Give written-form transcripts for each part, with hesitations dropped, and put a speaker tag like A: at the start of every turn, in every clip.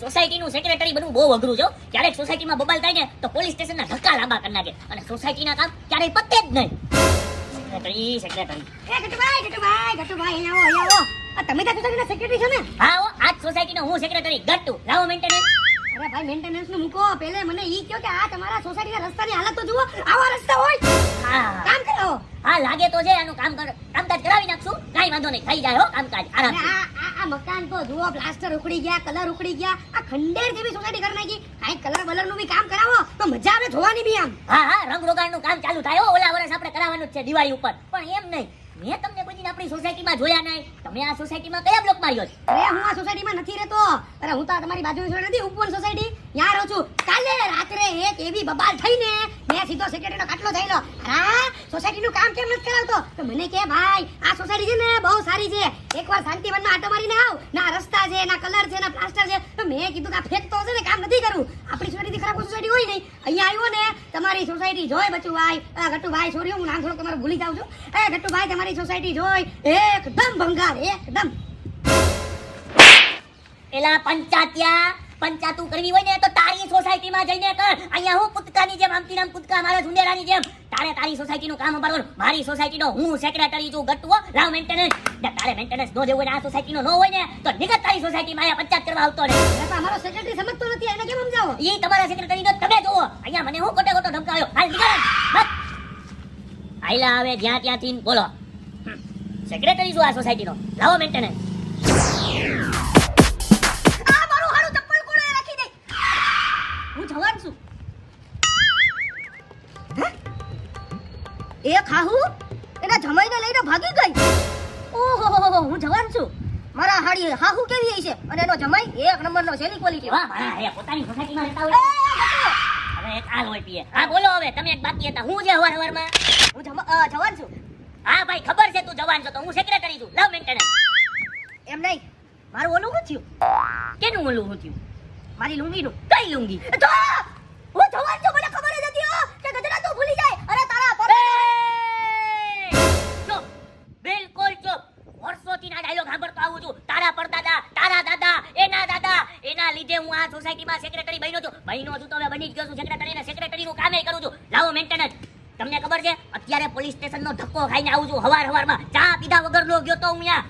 A: સોસાયટીનું secretary બનવું બહુ અઘરું છે. ક્યારેક સોસાયટીમાં બબાલ થાય ને તો પોલીસ સ્ટેશનના ધક્કા લાંબા કરી નાખે અને સોસાયટીના કામ ક્યારેય પતે જ નહીં. સેક્રેટરી
B: ગટુભાઈ અહીંયા આવો. આ તમે તો સોસાયટીના સેક્રેટરી છો ને?
A: હા હો, આજ સોસાયટીનો હું સેક્રેટરી ગટ્ટુ. લાવો મેન્ટેનન્સ.
B: અરે ભાઈ મેન્ટેનન્સ નું મૂકો, પહેલે મને ઈ કહો કે આ તમારા સોસાયટીના રસ્તાની હાલત તો જુઓ. આવા રસ્તા હોય
A: હા
B: કામ કરાવો.
A: હા લાગે તો છે આનું કામકાજ કરાવી નાખશું. કાંઈ વાંધો નહીં, થઈ જાય હો કામકાજ
B: અને
A: આરામથી.
B: આ મકાન તો જુઓ, પ્લાસ્ટર ઉખડી ગયા, કલર ઉખડી ગયા. આ ખંડેર જેવી સોસાયટી કરી નાખી. કાંઈ કલર બલર નું બી કામ કરાવો તો મજા આવે જોવાની બી આમ.
A: હા રંગ રોગાણનું કામ ચાલુ થાય હો. ઓલા વર્ષ આપણે કરાવવાનું જ છે દિવાળી ઉપર. પણ એમ નહીં, મેં તમને કોઈ દિન આપણી સોસાયટીમાં જોયા નહીં. તમે આ સોસાયટીમાં કયા બ્લોક માર્યો છે?
B: અરે હું આ સોસાયટીમાં નથી રહેતો. અરે હું તો આ તમારી બાજુની સોસાયટી નથી, ઉપવન સોસાયટી, ત્યાં રહું છું. કાલે રાત્રે એક એવી બબાલ થઈને મેં સીધો સેક્રેટરીનો કાટલો થયેલો. હા સોસાયટીનું કામ કેમ નથી કરાવતો? તો મને કે ભાઈ આ સોસાયટી છે ને બહુ સારી છે, એકવાર શાંતિવનમાં આટો મારીને આવ. ના રસ્તા છે, ના કલર છે, ના પ્લાસ્ટર છે. તો મેં કીધું કે આ ફેક તો છે ને, કામ નથી કરવું. આપણી સોસાયટી ખરાબ સોસાયટી હોય નહીં. અહીંયા આવ્યો ને તમારી સોસાયટી જોઈ બચુભાઈ, ગટ્ટુભાઈ, સોરી હું નામ થોડું તમારું ભૂલી જાઉં છું. ગટ્ટુભાઈ તમારી સોસાયટી જોઈ એકદમ ભંગાર, એકદમ.
A: એલા પંચાતું કરવી હોય ને તો તારી સોસાયટીમાં જઈને કર. અહીંયા હું કૂદકાની જેમ આમથી આમ કૂદકા મારા ઝુંડેરાની જેમ. તારે તારી સોસાયટીનું કામ સંભાળવાનું. મારી સોસાયટીનો હું સેક્રેટરી છું ગટ્ટુ. લાવ મેન્ટેનન્સ. તારે મેન્ટેનન્સ નો દેવું હોય ને આ સોસાયટીનો નો હોય ને તો નિકટ તારી સોસાયટીમાં અહીંયા પંચાયત કરવા આવતો ને.
B: અમારો સેક્રેટરી સમજતો નથી, એને કેમ સમજાવો?
A: ઈ તમારા સેક્રેટરીનો તમે જોવો. અહીંયા મને હું ખોટે ખોટો ધમકાવ્યો. હાલ નીકળ બસ. આઈલા આવે જ્યાં ત્યાંથી બોલો. સેક્રેટરી છું આ સોસાયટીનો. લાવો મેન્ટેનન્સ.
B: આ મારું હાડું ચપ્પલ કોણે રાખી દે? હું જવાન છું. એ ખાહુ એના જમાઈને લઈને ભાગી ગઈ. ઓહો હું જવાન છું. મારા હાડી હાહુ કેવી છે અને એનો જમાઈ એક નંબરનો સેલી ક્વોલિટી.
A: વાહ મારા હે પોતાની સોસાયટીમાં રહેતા હોય. હવે એક આ લોહી પીએ. હા બોલો હવે તમે એક બાકી હતા. હું જે હવારમાં
B: હું જવાન છું.
A: હા ભાઈ ખબર છે તું જવાન છો તો હું સેક્રેટરી છું. લાવ મેન્ટેનન્સ.
B: એમ નહીં, મારું ઓલું શું થયું?
A: કેનું ઓલું હું થયું?
B: મારી લુંગીનું.
A: કઈ લુંગી?
B: જો હું જવાન છું, મને ખબર જ હતી હો કે ગધેડા તું ભૂલી જાય. અરે તારા પર
A: ચૂપ, બિલકુલ ચૂપ. વર્ષોથી ના ડાયલોગ સાંભળતો આવું છું. તારા પરદાદા, તારા દાદા, એના દાદા, એના લીધે હું આ સોસાયટીમાં સેક્રેટરી બન્યો છું. બન્યો છું તો હવે બની જ ગયો છું સેક્રેટરી ને સેક્રેટરીનું કામે કરું છું. લાવો મેન્ટેનન્સ. તમને ખબર છે અત્યારે પોલીસ સ્ટેશનનો ધક્કો ખાઈને આવું છું. હવારમાં ચા પીધા વગર નો ગયો તો હું અહીંયા.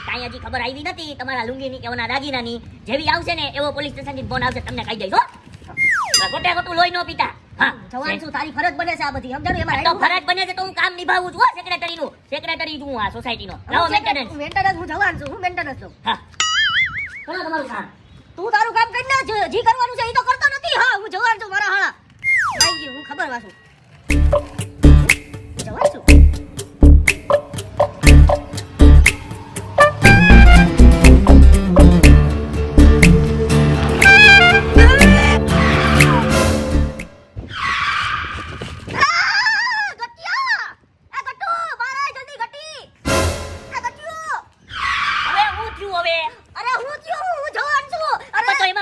A: કાંઈ હજી ખબર આવી નથી તમારા લુંગીની કે ઓના દાગીનાની. જેવી આવશે ને એવો પોલીસ સ્ટેશનથી ફોન આવશે, તમને કહી દઈશ હો. ખોટે ખોટું લોહી નો પીતા. હા
B: જવાન છું, તારી ફરજ બને છે આ બધી. સમજાણું? એમાં
A: તો ફરજ બને છે તો હું કામ નિભાવું છું સેક્રેટરીનું. સેક્રેટરી છું આ સોસાયટીનો. લાવો મેન્ટેનન્સ.
B: મેન્ટેનન્સ હું જવાન છું, હું મેન્ટેનન્સ છું.
A: હા કરો તમારું કામ.
B: તું તારું કામ કરી નાખ, જી કરવાનું છે એ તો કરતો નથી. હા હું જવાન છું, મારા હાળા ભાઈ ગયું, હું ખબર વાસું જવાન છું.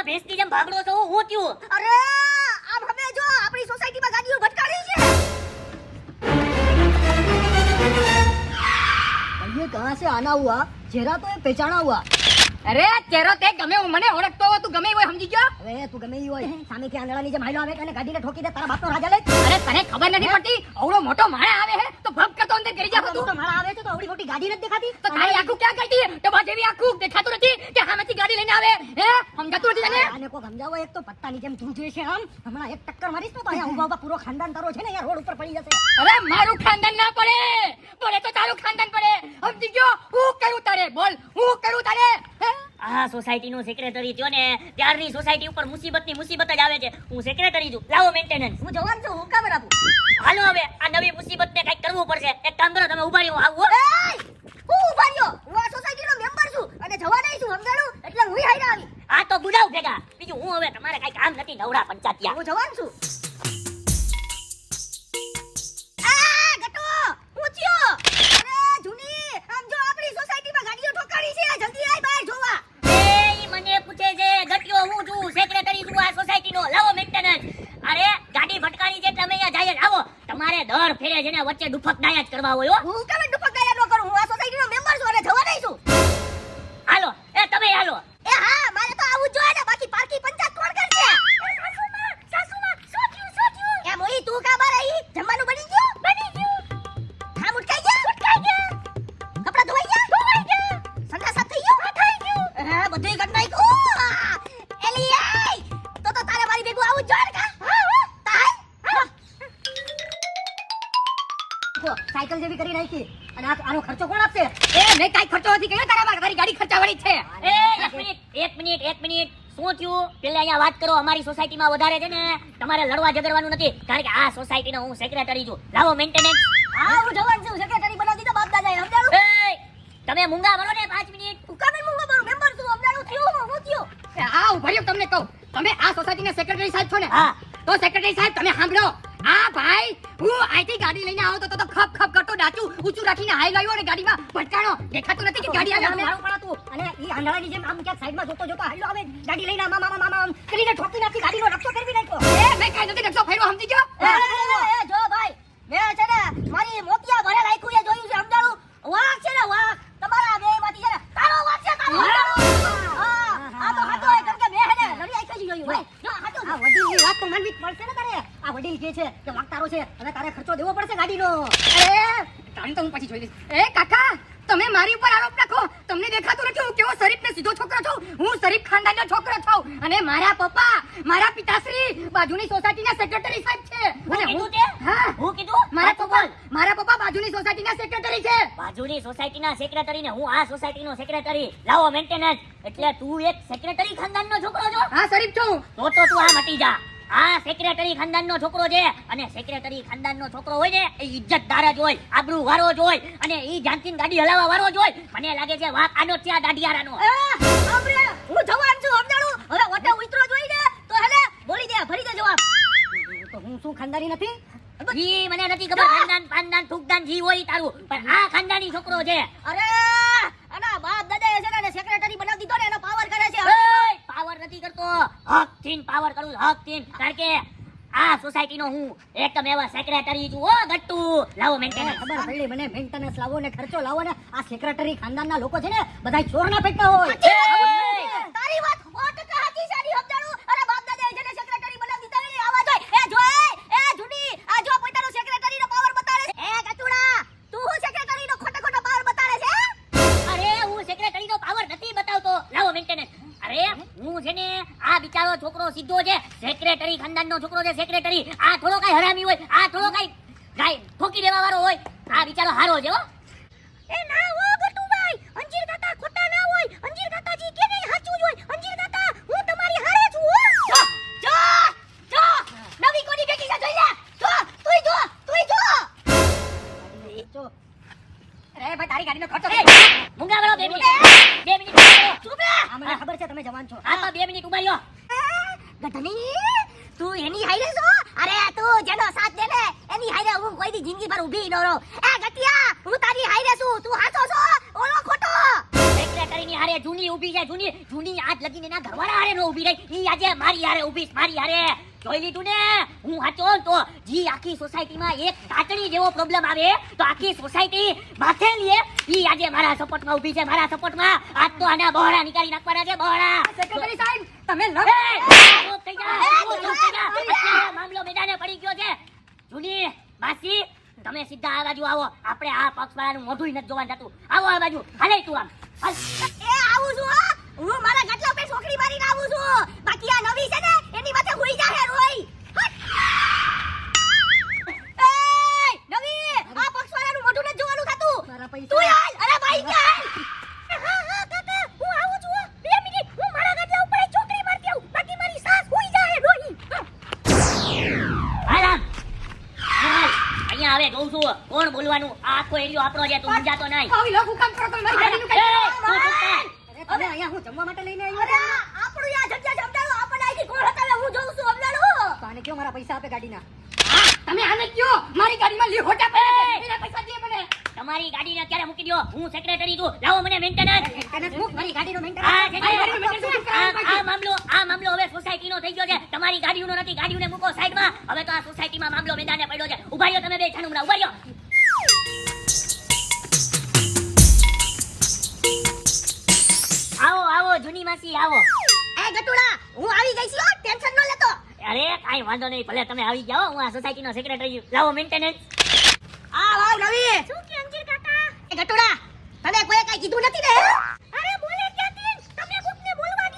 A: ભેંસની જેમ ભાગડો છો હું થયું?
B: અરે આમ હવે જો આપણી સોસાયટીમાં ગાડીઓ ભટકાડી છે. ये कहां से आना हुआ? चेहरा तो ये पहचाना हुआ.
C: અરે ચહેરો તે ગમે હું મને ઓળખતો હો, તું ગમે હોય સમજી ગયો?
B: હવે તું ગમે ઈ હોય, સામે થી આંધળાની જેમ હાલ્યો આવે અને ગાડીને ઠોકી દે, તારા બાપનો રાજા લે.
C: અરે તને ખબર નથી પડતી? અવળો મોટો માળા આવે હે તો ભગ કરતો અંદર કરી જા
B: તું
C: બધું.
B: તો મારા આવે છે તો આવડી મોટી ગાડી નથી દેખાતી?
C: તો તારી આંખું ક્યાં કરતી? તો બા જેવી આંખું દેખાતું નથી કે સામેથી ગાડી લઈને આવે? હે સમજાતું નથી તને?
B: આને કો સમજાવો, એક તો પત્તાની જેમ તું જે છે આમ હમણાં એક ટક્કર મારીશ ને તો અહીંયા ઊભા ઊભા પૂરો ખાનદાન તારો છે ને અહીંયા રોડ ઉપર પડી જશે.
C: અરે મારું ખાનદાન ના પડે, પડે તો તારું ખાનદાન પડે. સમજી ગયો? હું કરું તારે? બોલ હું કરું તારે? હે
A: આ સોસાયટીનો સેક્રેટરી થયો ને ત્યારની સોસાયટી ઉપર મુસીબતની મુસીબત જ આવે છે. હું સેક્રેટરી છું. લાવો મેન્ટેનન્સ.
B: હું જવાન છું, હું કામ આપું.
A: હાલો હવે આ નવી મુસીબતને કંઈક કરવું પડશે. એક કામ કરો તમે ઉભા રહો. આવું
B: હું ઉભા રહ્યો, હું આ સોસાયટીનો મેમ્બર છું અને જવાન છું, સમજાણું? એટલે હું હાઈરા આવી.
A: આ તો ગુડાવ ભેગા. બીજું હું હવે તમારે કઈ કામ નથી. નવરા પંચાયતિયા.
B: હું જવાન છું.
A: દર ફેરે છે ને વચ્ચે ડુફક ડાયા જ કરવા હોય હો.
B: હું કેમ ડુફક ડાયા ન કરું? હું આ સોસાયટીનો મેમ્બર છું અને જવાન છું.
A: હાલો એ તમે હાલો.
B: એ હા, મારે તો આવું જ જોઈએ ને, બાકી પાર્કિંગ નાખ્યું. એલી એય! તો તારે મારી ભેગું આવું જ જોઈએ ને કા? તાય? જો, સાયકલ જેવી કરી નાખી અને આનો ખર્ચો કોણ આપશે?
C: મેં કાંઈ ખર્ચો નથી કર્યો તારા તારી ગાડી ખર્ચાવાળી છે.
A: એક મિનિટ શું થયું પેલા અહીંયા વાત કરો. અમારી સોસાયટીમાં વધારે છે ને તમારે લડવા ઝઘડવાનું નથી, કારણ કે આ સોસાયટીનો હું સેક્રેટરી છું. લાવો મેન્ટેનન્સ.
B: હા, હું જવાન છું, સેક્રેટરી બનાવી દીધો બાપ દાદાએ, સમજાણું?
A: તમે મૂંગા બનો ને 5 મિનિટ.
B: હું કામે મૂંગો મારું મેમ્બર છું, સમજાણું? થયું હું થયું?
C: હા ઉભા રહ્યો, તમને કહું, તમે આ સોસાયટીના સેક્રેટરી સાહેબ છો ને?
A: હા.
C: તો સેક્રેટરી સાહેબ તમે સાંભળો, આ ભાઈ હું અહીંથી ગાડી લઈને આવતો તો ખપ ખપ કરતો ડાચું ઊંચું રાખીને હાઈ લાવ્યો અને ગાડીમાં ભટકાણો. દેખાતું નથી કે ગાડી આવે સામે?
B: મારું પણ હતું. અને ઈ આંધળાની જેમ આમ ક્યાંક સાઈડમાં જોતો હાલ્યો આવે, ગાડી લઈને મામા આમ કરીને ઠોકી નાખી, ગાડીનો રક્ષો કરવી નાખ્યો.
C: મેં કાંઈ નથી નકશો ફેરવો, સમજી ગયો?
B: એ જો ભાઈ, મેં છે ને મારી મોતિયા ભરે રાખ્યું એ જોયું છે, સમજાણું? વાઘ છે ને વાઘ, તમારા બેયમાંથી છે ને તારો વાઘ છે, તારો વાઘ. હા, આ તો હાચો હોય, કેમ કે મેં હે ને લડી આંખે જ જોયું. ભાઈ, જો હાચો છે. આ વડીલની વાત તો માનવી જ પડશે ને તારે. આ વડીલ કહે છે કે વાઘ તારો છે, હવે તારે ખર્ચો દેવો પડશે ગાડીનો.
C: અરે તારી તો હું પછી જોઈ લઈશ. એ કાકા, તમે મારી ઉપર આરોપ નાખો. તમને દેખાતું નથી હું કેવો શરીફ ને સીધો છોકરો છું? હું શરીફ ખાનદાનનો છોકરો છું અને મારા પપ્પા, મારા પિતાશ્રી બાજુની સોસાયટીના સેક્રેટરી સાહેબ છે. અને
A: કીધું તે?
C: હા,
A: હું કીધું?
C: મારા પપ્પા બાજુની સોસાયટીના સેક્રેટરી છે.
A: બાજુની સોસાયટીના સેક્રેટરી ને હું આ સોસાયટીનો સેક્રેટરી. લાવો મેન્ટેનન્સ. એટલે તું એક સેક્રેટરી ખાનદાનનો છોકરો છો?
C: હા શરીફ છું.
A: તો તું આ મટી જા. આ સેક્રેટરી ખાનદાનનો છોકરો છે અને સેક્રેટરી ખાનદાનનો છોકરો હોય ને એ ઇજ્જતદાર જ હોય, આબરૂ વાળો જ હોય અને ઈ જાનકીન ગાડી હલાવવા વાળો જ હોય. મને લાગે છે વાક આનો છે, આ દાઢિયારાનો.
B: આપણે હું જવાન છું, સમજાણું? હવે ઓટે ઉતરો જોઈ ને તો હેલે બોલી દે, ભરી દે જવાબ. તો હું શું ખાનદાની નથી?
A: ઈ મને નથી ખબર ખાનદાન થૂકદાન જી હોય ઈ તારું, પણ આ ખાનદાની છોકરો છે.
B: અરે આના બાપ દાદાએ છે ને સેક્રેટરી બનાવી દીધો ને, એનો પાવર કરે છે.
A: પાવર નથી કરતો, હકથી પાવર કરું છું, હકથી. કારણ કે આ સોસાયટીનો હું એકદમ એવા સેક્રેટરી છું. ઓ ગટ્ટુ, લાવો મેન્ટેનન્સ.
B: ખબર પડી મને, મેન્ટેનન્સ લાવો ને ખર્ચો લાવો ને. આ સેક્રેટરી ખાનદાનના લોકો છે ને બધા ચોરના પેટના હોય. તારી વાત 100% સાચી છે, ની સમજાણું? અરે બાપ દાદાએ છે ને સેક્રેટરી બનાવી દીધા ને આવા જોય. એ જો એ જુની, આ જો પોતાનો સેક્રેટરીનો પાવર બતાડે છે. એ ગટુડા, તું હું સેક્રેટરીનો ખોટો પાવર બતાડે છે?
A: અરે હું સેક્રેટરીનો પાવર નથી બતાવતો. લાવો મેન્ટેનન્સ. અરે હું છે ને આ બિચારો છોકરો સીધો છે, સેક્રેટરી ખાનદાનનો છોકરો છે, સેક્રેટરી. આ થોડો કઈ હરામી હોય, આ થોડો કઈ ગાય ઠોકી દેવા વાળો હોય. આ બિચારો હારો છે હો.
B: એ ના હો ગટુભાઈ, અંજીર કાકા ખોટા ના હોય. અંજીર કાકાજી કે નહીં સાચું જ હોય. અંજીર કાકા, હું તમારી હારે છું હો. જો જો નવી કોની બેટી છે, જોઈ લે. જો તુંય જો.
C: અરે ભાઈ તારી ગાડીનો ખર્ચો
A: મૂંગા વાળો 2 મિનિટ 2 મિનિટ ઉભા રહો.
B: ચૂપ રે. આ મને ખબર છે તમે જવાન છો.
A: આ તો 2 મિનિટ ઉભા રહ્યો.
B: ગધની, તું એની હારે છો? અરે તું જેનો સાથ દે ને એની હારે હું કોઈ દી જિંદગી ભર ઊભી ન રહું. એ ગટિયા, હું તારી હારે છું, તું હાચો છો ઓલો ખોટો?
A: સેક્રેટરીની હારે જૂની ઊભી છે, જૂની આજ લગીને એના ઘરવાળા હારે નો ઊભી રહી. ઈ આજે મારી હારે ઊભી છે, મારી હારે. જોઈ લીધું ને, હું હાચો તો જી આખી સોસાયટીમાં એક કાચડી જેવો પ્રોબ્લેમ આવે તો આખી સોસાયટી માથે લે. ઈ આજે મારા સપોર્ટમાં ઊભી છે, મારા સપોર્ટમાં. આજ તો આના બહોળા નીકાળી નાખવાના છે, બહોળા.
C: સેક્રેટરી સાહેબ તમે
A: ચૂપ થઈ જા. અત્યારે મામલો મેદાને પડી ગયો છે. જૂની માસી, તમે સીધા આ બાજુ આવો. આપણે આ પક્ષવાળાનું મોઢું નથી જોવાનું થતું. આવો આ બાજુ. હાલે તું આમ હાલ.
B: એ આવું છું હો. હું મારા ગટલા પર છોકરી મારીને આવું છું. બાકી આ નવી છે ને એની માથે હુઈ જાહે રોઈ. એ નવી, આ પક્ષવાળાનું મોઢું નથી જોવાનું થતું. તું હાલ. અરે ભાઈ કે હાલ. હા કાકા, હું આવું છું હો. 2 મિનિટ, હું મારા ગટલા ઉપર એક છોકરી મારતી આવું. બાકી મારી સાસ હુઈ જાહે રોઈ.
A: હાલ આમ. હાલ. અહીંયા હવે જોઉં છું કોણ બોલવાનું. આ આખો એરિયો આપણો છે, તું મૂંઝાતો નહીં.
C: આવી લોકો કામ કરો તો મારી ગાડીનું
A: એ,
C: કઈ
A: તું ચૂપ થા.
B: હવે અહીંયા હું જમવા માટે લઈને આવ્યો. અરે આપણું આ જગ્યા સમજાવો. આપણને અહીંથી કોણ હટાવે હું જોઉં છું, સમજાણું? તો આને કયો મારા પૈસા આપે ગાડીના.
C: તમે આને કયો મારી ગાડીમાં લી હોટા પડે છે. એના પૈસા દે મને.
A: તમારી ગાડીને અત્યારે મૂકી દો. હું સેક્રેટરી છું. લાવો મને મેન્ટેનન્સ.
B: મેન્ટેનન્સ મૂક, મારી ગાડીનો
A: આ
B: મેન્ટેનન્સ.
A: આ મામલો હવે સોસાયટીનો થઈ ગયો છે. તમારી ગાડીનો નથી. ગાડીઓને મૂકો સાઈડમાં. હવે તો આ સોસાયટીમાં મામલો મેદાને પડ્યો છે. ઉભા રહ્યો તમે બે છાનુમડા, ઉભા રહ્યો. આવો જૂની માસી આવો.
B: એ ગટુડા, હું આવી ગઈ છું, ટેન્શન ન લેતો.
A: અરે કાઈ વાંધો નહીં, ભલે તમે આવી જાઓ. હું આ સોસાયટીનો સેક્રેટરી છું. લાવો મેન્ટેનન્સ.
B: આ વાવ નવી. શું કે અંજીર કાકા? એ ગટુડા, તને કોઈ કઈ કીધું નથી ને? અરે બોલે ક્યાંથી? તમે કોકને બોલવા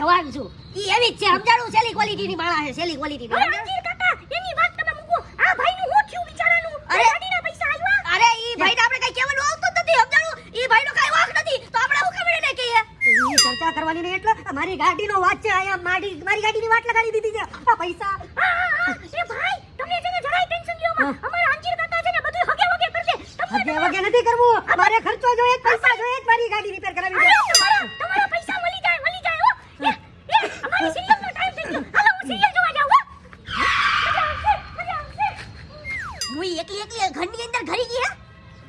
B: જવાન છું ઈ એવી જ છે સમજાણું સેલી ક્વોલિટીની માળા છે સેલી ક્વોલિટીની
A: હવે અંજીર કાકા એની વાત તમે મૂકો આ ભાઈનું હું થયું બિચારાનું
B: અરે!
A: ગાડીના પૈસા આવ્યા
B: અરે ઈ ભાઈને આપણે કઈ કહેવાનું આવતું જ નથી સમજાણું ઈ ભાઈનો કઈ વાંક નથી તો આપણે હું કેમ એને કહીએ ઈ ચર્ચા કરવાની નહીં એટલે મારી ગાડીનો વાત છે આયા મારી ગાડીની વાત લગાડી દીધી છે આ પૈસા
A: એ ભાઈ તમને છે ને જરાય ટેન્શન લ્યો માં અમારા અંજીર કાકા છે ને બધું હગે વગે કરશે
B: હગે વગે નથી કરવું મારે ખર્ચો જોઈએ જ પૈસા જોઈએ જ મારી ગાડી રિપેર કરાવી દે
A: તમારા પૈસા મળી જાય હો એ અમારી સિરિયલનો ટાઈમ થઈ ગયો હાલો હું સિરિયલ જોવા જાઉં હો મજા આવશે
B: હું એકલી ઘરની અંદર ઘરી ગઈ હે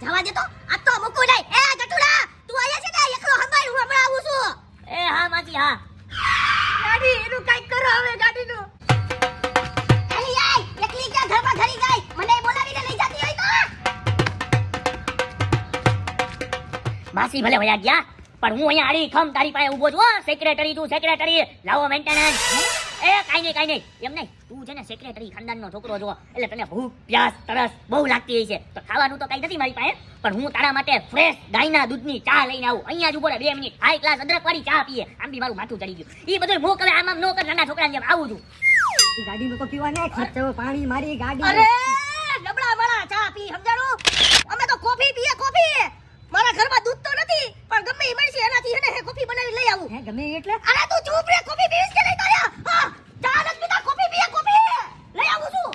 B: જવા દે તો આ તો મૂકું નહીં એ ગટુડા તું આયા છે ને એકલો સંભાળ હું હમણાં આવું છું
A: એ હા માજી હા
B: ગાડી એનું કઈક કરો હવે ગાડીનું એલી આય એકલી ક્યાં ઘરમાં ઘરી ગઈ મને બોલાવીને લઈ જતી હોય તો
A: માસી ભલે વયા ગયા પણ હું અહીંયા આડી ખમ તારી પાસે ઊભો છું હો સેક્રેટરી તું સેક્રેટરી લાવો મેન્ટેનન્સ એ કાઈ નહીં એમ નહીં તું છે ને સેક્રેટરી ખાનદાનનો છોકરો છો એટલે તને ભૂખ પ્યાસ તરસ બહુ લાગતી હોય છે તો ખાવાનું તો કઈ નથી મારી પાસે પણ હું તારા માટે ફ્રેશ ગાયના દૂધની ચા લઈને આવું અહીંયા જ ઉભો રહે 2 મિનિટ હાઈ ક્લાસ અદરક વાળી ચા પીએ આમ બી મારું માથું ચડી ગયું ઈ બધું હું હવે આમ નો કર નાના છોકરાને જેમ આવું છું
B: ઈ ગાડીનું તો પીવા નહીં ખર્ચો પાણી મારી ગાડી અરે ડબડા બળા ચા પી સમજાણું અમે તો કોફી પીએ કોફી મારા ઘરમાં દૂધ તો નથી પણ ગમે ઈ મળશે એનાથી એને કોફી બનાવી લઈ આવું હે ગમે એટલે અરે તું ચૂપ રે કોફી પીવીશ કે નહીં તારે હા ચા નથી પીતા કોફી પીએ કોફી લઈ આવું છું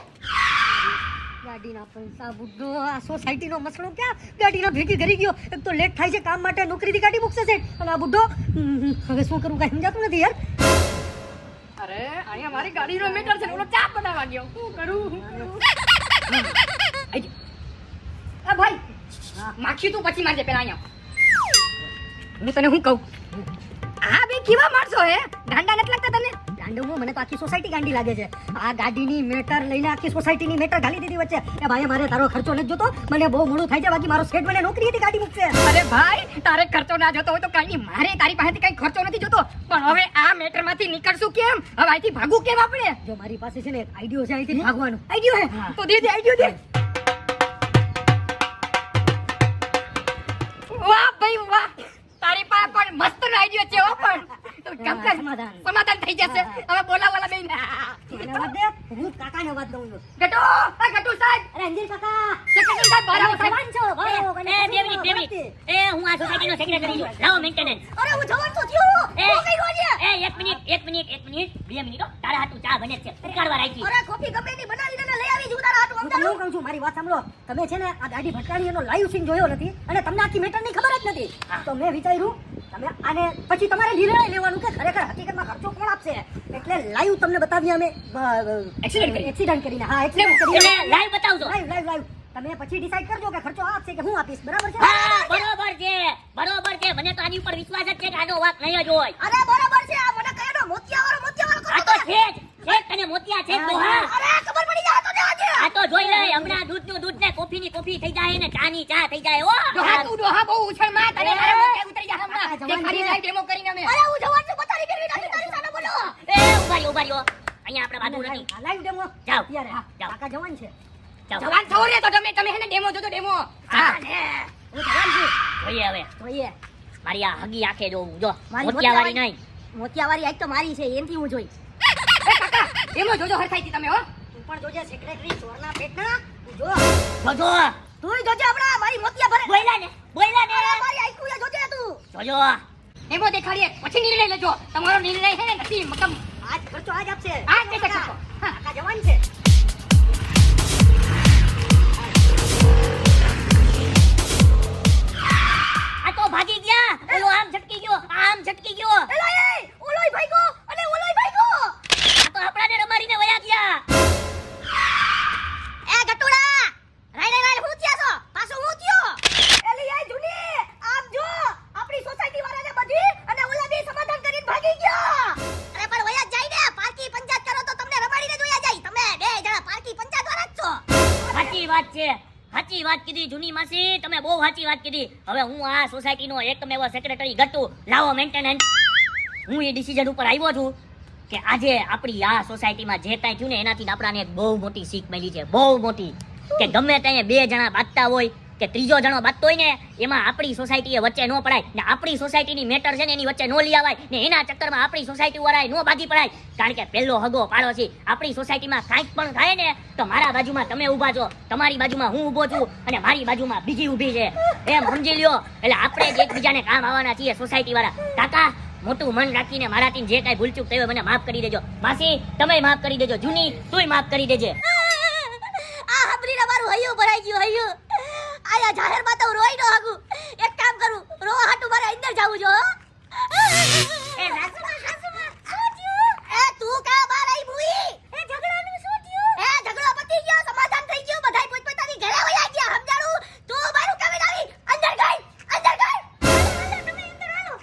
B: ગાડીના પૈસા બુડ્ઢો આ સોસાયટીનો મસળો ક્યાં ગાડીના ભેગી કરી ગયો એક તો લેટ થાય છે કામ માટે નોકરીથી ગાડી મૂકશે છે અને આ બુડ્ઢો હવે શું કરું કાંઈ સમજાતું નથી યાર
C: અરે અહીંયા મારી ગાડીનો મીટર છે ને ઓલો ચા બનાવવા ગયો શું કરું આ ભાઈ માખી તું પછી મારજે પેલા અહીંયા હું તને શું કહું આ બે કેવા માણસો હે ગાંડા નથી લાગતા તને
B: ગાંડું મને તો આખી સોસાયટી ગાંડી લાગે છે આ ગાડીની મેટર લઈને આખી સોસાયટીની મેટર ઘાલી દીધી વચ્ચે એ ભાઈ મારે તારો ખર્ચો નથી જોતો મને બહુ મોડું થાય છે બાકી મારો સેટ મને નોકરીથી ગાડી મૂકશે
C: અરે ભાઈ તારે ખર્ચો ના જોતો હોય તો કઈ નહીં મારે તારી પાસેથી કઈ ખર્ચો નથી જોતો પણ હવે આ મેટર માંથી નીકળશું કેમ હવે અહીંથી ભાગવું કેમ આપણે
B: જો મારી પાસે છે ને એક આઈડિયો છે અહીંથી ભાગવાનો આઈડિયો હે
C: તો દે આઈડિયો દે વાહ ભાઈ વાહ તારી પાસે પણ મસ્ત આઈડિયો છે હો પણ તો કામ કર સમાધાન થઈ જશે હવે બોલાવાલા બેન
B: એને વાત દે હું કાકાને વાત દઉં છું
C: ગટુ આ ગટુ સાહેબ
B: અરે અંજીર કાકા
C: સેક્રેટરી સાહેબ બહાર આવો સાહેબ
B: જવાન છો ભાઈ
A: એ 2 મિનિટ એ હું આ સોસાયટીનો સેક્રેટરી છું લાવો મેન્ટેનન્સ
B: અરે હું જવાન તો થયો
A: એ
B: હું કઈ રોજે
A: એ 1 મિનિટ 2 મિનિટ હો. તારા હાટુ ચા બને જ છે ઉકાળવા રાખી
B: અરે કોફી ગમે ની બનાવીને લઈ આવી છું તારા હાટુ સમજાવું હું કહું છું મારી વાત સાંભળો તમે છે ને આ ગાડી ભટકાણી એનો લાઈવ સીન જોયો નથી અને તમને આખી મેટરની ખબર જ નથી તો મેં વિચાર્યું તમે આને પછી તમારે નિર્ણય લેવાનું કે ખરેખર હકીકતમાં ખર્ચો કોણ આપશે એટલે લાઈવ તમને બતાવીએ અમે એક્સિડન્ટ કરીને હા એક્સિડન્ટ
A: એટલે
B: કરીને
A: લાઈવ બતાવજો
B: લાઈવ તમે પછી ડિસાઈડ કરજો કે ખર્ચો આપશે કે હું આપીશ બરાબર છે
A: હા બરોબર છે મને તો આની ઉપર વિશ્વાસ જ છે કે આનો વાક નહીં જ હોય
B: અરે બરાબર છે આ મને કહેનો મોતિયાવાળો
A: આ તો છે જ તને મોતિયા છે તો હા
B: અરે ખબર પડી જાય તો આજે
A: આ તો જોઈ લે હમણાં દૂધનું દૂધ ને કોફીની કોફી થઈ જાય ને ચાની ચા થઈ જાય હો
C: ડોહા તું ડોહા બહુ ઉછળ માં તને મારે મોઢે ઉતરી જા હમણાં તે ખરી લાઈવ ડેમો કરીને અમે
B: અરે હું જવાન છું બતારી ફેરવી નાખી તારી સામે બોલો
A: એ ઉભા રહ્યો અહીંયા આપણે બાજુ નથી
B: લાઈવ ડેમો
A: જાઓ,
B: અત્યારે
A: જાઓ.
B: કાકા જવાન છે
A: જાઓ.
C: જવાન થવો રે તો તમે હેને ડેમો જોતો ડેમો
A: હા
B: હું જવાન છું
A: જોઈએ હવે
B: જોઈએ
A: મારી આ હગી આંખે જોવું જો
B: મારી
A: મોતિયાવાળી નહીં
B: મોતિયાવાળી આજ તો મારી છે એનથી હું જોઈ
C: એ કાકા ડેમો જોજો હરખાઈથી તમે હો
B: તું પણ જોજે સેક્રેટરી ચોરના પેટના તું જો
A: જોજો
B: તું જોજે હમણાં મારી મોતિયા ભરે
A: બોયલા ને
B: અરે મારી આઈકુ જોજે તું
A: જોજો
C: ડેમો દેખાડીએ પછી નિર્ણય લેજો તમારો નિર્ણય છે ને નથી મકમ
B: આજ ખર્ચો આજ આપશે
C: આજ દેશે ખર્ચો. હા.
B: કાકા જવાન છે
A: આ તો ભાગી ગયા ઓલો આમ છટકી ગયો આમ છટકી ગયો
B: એલા એ ઓલોય ભાઈગો અને ઓલોય ભાઈગો
A: આ તો આપણાને રમાડીને વયા ગયા
B: એ ગટુડા રાઈડ હું થયા છો પાછો હું થયો એલી આઈ જુની આમ જો આપણી સોસાયટી વાળાને બધી અને ઓલા બે સમાધાન કરીને ભાગી ગયા અરે પણ વયા જાય ને પાર્ટી પંચાયત કરો તો તમને રમાડીને જ વયા જાય તમે બે જણા પાર્ટી પંચાયત વાળા જ છો
A: સાચી વાત છે સાચી વાત કીધી જૂની માસી તમે બહુ સાચી વાત કીધી હવે હું આ સોસાયટીનો એકમેવ સેક્રેટરી ગટુ લાવો મેન્ટેનન્સ હું એ ડિસિઝન ઉપર આવ્યો છું કે આજે આપણી આ સોસાયટીમાં જે કાંઈ થયું ને એનાથી આપણાને એક બહુ મોટી શીખ મળી છે બહુ મોટી કે ગમે ત્યાં બે જણા બાંધતા હોય કે ત્રીજો જણો બાજતો હોય ને એમાં આપણી સોસાયટીએ વચ્ચે ન પડાય ને આપણી સોસાયટીની મેટર છે ને એની વચ્ચે નો લઈ આવાય ને એના ચક્કરમાં આપણી સોસાયટી વાળાએ નો બાજી પડાય. કારણ કે પહેલો હગો પાડોશી આપણી સોસાયટીમાં કાંઈક પણ થાય ને તો મારા બાજુમાં તમે ઊભા છો, તમારી બાજુમાં હું ઊભો છું અને મારી બાજુમાં બીજી ઊભી છે, એમ સમજી લ્યો. એટલે આપણે જ એકબીજાને કામ આવવાના છીએ સોસાયટી વાળા. કાકા મોટું મન રાખીને મારાથી જે કાંઈ ભૂલચૂક થઈ હોય મને માફ કરી દેજો. માસી તમે માફ કરી દેજો. જૂની તુંય માફ કરી દેજે.
B: આ હબરીને મારું હૈયું ભરાઈ ગયું હૈયું. આયા જાહેરમાં તો રોઈ ન હગું. એક કામ કરું, રોવા હાટુ મારે અંદર જાવું જો.
A: એ સાસુમા શું થયું?
B: એ તું કા બહાર આઈ ભૂઈ?
A: એ ઝઘડાનું શું થયું?
B: એ ઝઘડો પતી ગયો, સમાધાન થઈ ગયું, બધાય પોતપોતાની ઘરે વયા ગયા. સમજાણું? તું મારું કામે આવી અંદર ગઈ, અંદર ગઈ.
A: તમે અંદર હાલો.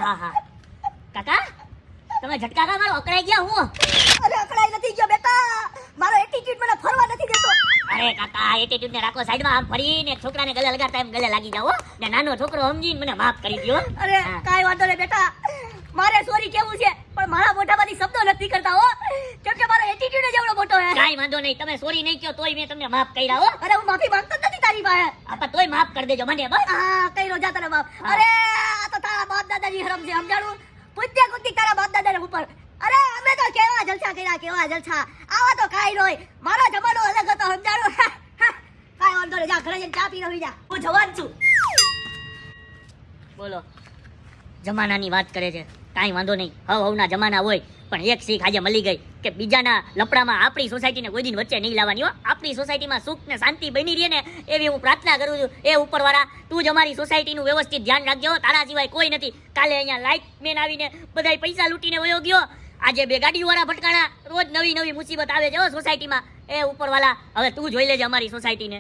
A: હા હા કાકા તમે ઝટકા ખા મારો અકળાઈ ગયા હું.
B: અરે અકળાઈ નથી ગયો બેટા, મારો એટીટ્યુડ મને ફરવા નથી દેતો.
A: અરે કાકા એટીટ્યુડ ને રાખો સાઈડમાં. આમ ફરીને છોકરાને ગલે લગાડતા એમ ગલે લાગી જાવ હો. ને નાનો છોકરો સમજીને મને માફ કરી દ્યો.
B: અરે
A: હા.
B: કાઈ વાંધો નહીં બેટા, મારે સોરી કેવું છે પણ મારા મોઢામાંથી શબ્દો નથી કરતા હો, કેમ કે મારો એટીટ્યુડ જ એવડો મોટો છે.
A: કાઈ વાંધો નહીં, તમે સોરી નહીં કહો તોય મેં તમને માફ કર્યા હો.
B: અરે હું માફી માંગતો જ નથી તારી પાસે.
A: આપા તોય માફ કરી દેજો મને બસ.
B: હા કઈ રોજા તને બાપ.
A: હા.
B: અરે આ તો તારા બાપ દાદાની હરમ છે સમજાણું. પૂછ્યા કુતી તારા બાપ દાદાને ઉપર. અરે અમે તો કેવા જલસા કર્યા, કેવા જલસા. આવા તો કાઈ નોય, મારો જમાનો અલગ હતો સમજાણું. કાઈ વાંધો નહીં, જા ઘરે જઈને ચા પી રહી જા, હું જવાન છું.
A: બોલો જમાનાની વાત કરે છે. કાંઈ વાંધો નહીં, હવના જમાના હોય પણ એક શીખ આજે મળી ગઈ કે બીજાના લપડામાં આપણી સોસાયટીને કોઈ દિન વચ્ચે નહીં લાવવાની હો. આપણી સોસાયટીમાં સુખ ને શાંતિ બની રહે ને એવી હું પ્રાર્થના કરું છું. એ ઉપરવાળા તું જ અમારી સોસાયટીનું વ્યવસ્થિત ધ્યાન રાખજો. તારા સિવાય કોઈ નથી. કાલે અહીંયા લાઇટ મેન આવીને બધાય પૈસા લૂંટીને વયો ગયો. આજે બે ગાડીવાળા ભટકાણા. રોજ નવી નવી મુસીબત આવે છે હો સોસાયટીમાં. એ ઉપરવાળા હવે તું જોઈ લેજે અમારી સોસાયટીને.